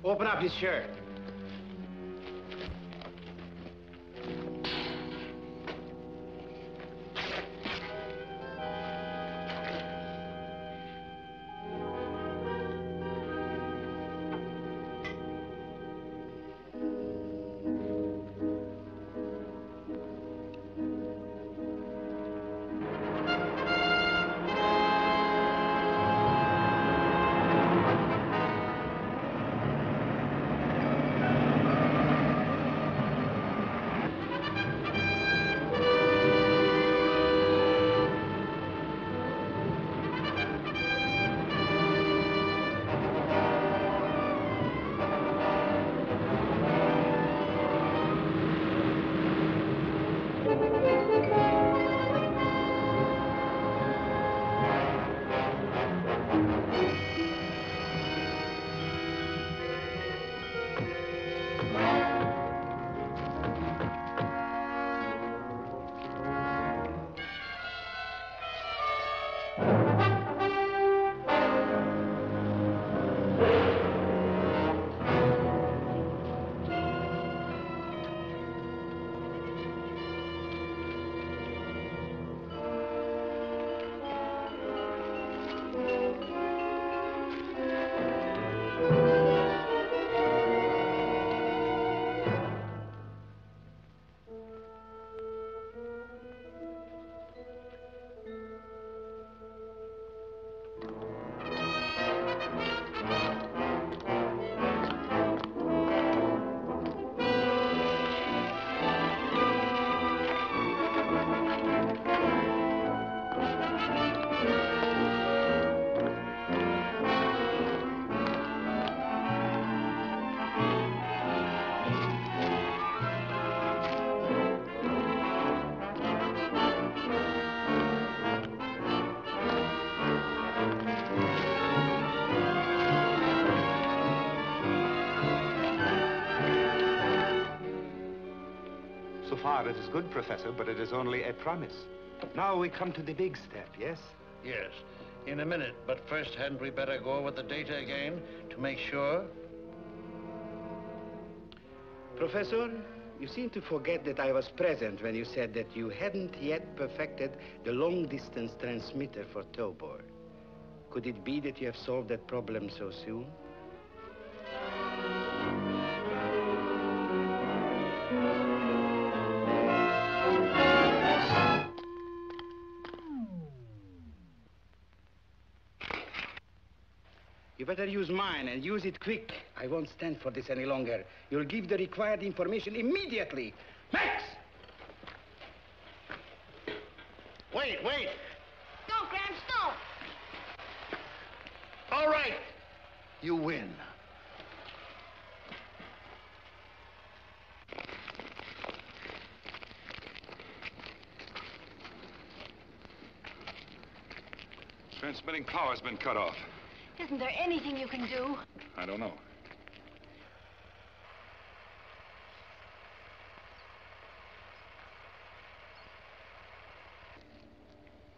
Open up his shirt. So far, it is good, Professor, but it is only a promise. Now we come to the big step, yes? Yes, in a minute. But first, hadn't we better go over the data again to make sure? Professor, you seem to forget that I was present when you said that you hadn't yet perfected the long-distance transmitter for Tobor. Could it be that you have solved that problem so soon? You better use mine, and use it quick. I won't stand for this any longer. You'll give the required information immediately. Max! Wait! Don't, Gramps, don't. All right. You win. Transmitting power's been cut off. Isn't there anything you can do? I don't know.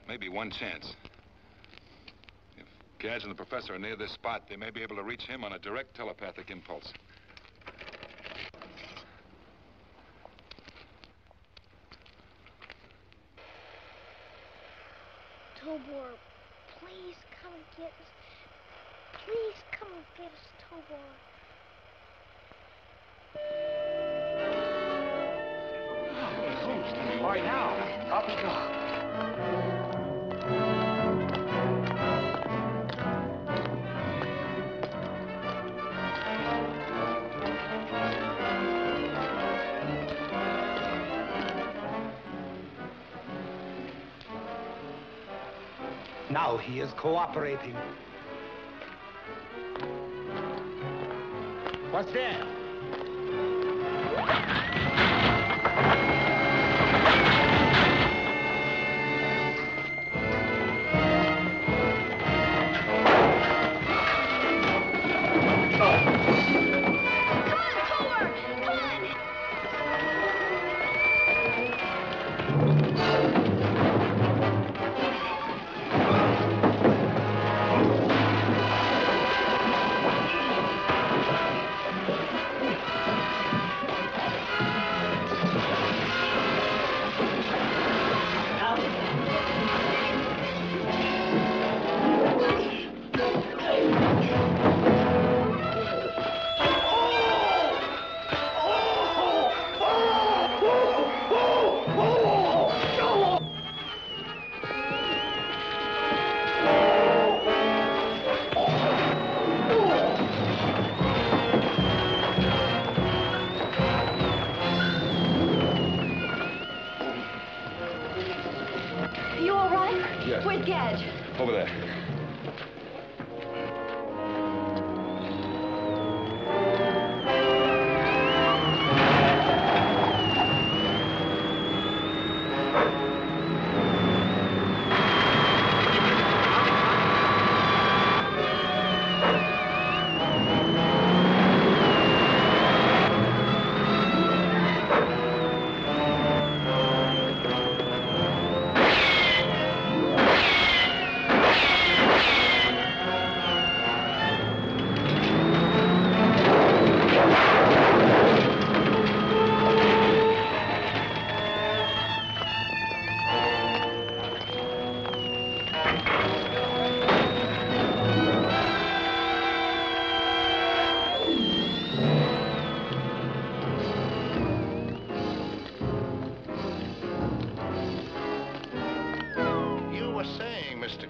Maybe one chance. If Gadge and the professor are near this spot, they may be able to reach him on a direct telepathic impulse. Tobor, please come get us. Please come get us, Tobor. All right, now, up we go. Now he is cooperating. What's that? You all right? Yes. Where's Gadge? Over there.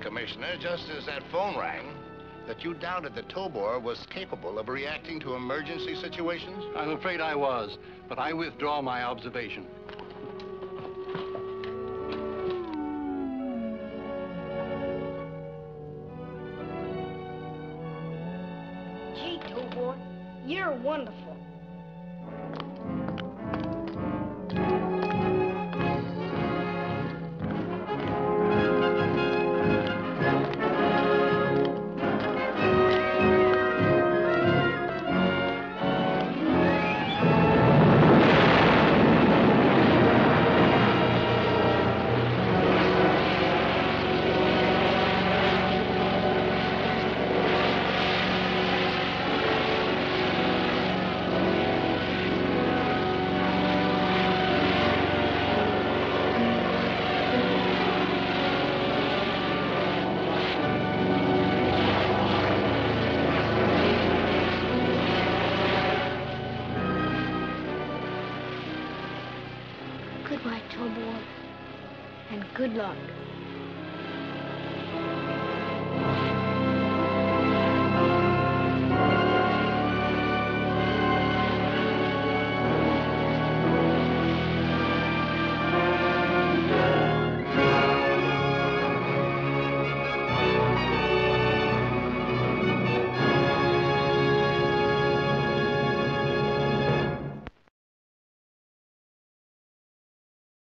Commissioner, just as that phone rang, that you doubted that Tobor was capable of reacting to emergency situations? I'm afraid I was, but I withdraw my observation. Gee, Tobor, you're wonderful. Goodbye, Tobor, and good luck.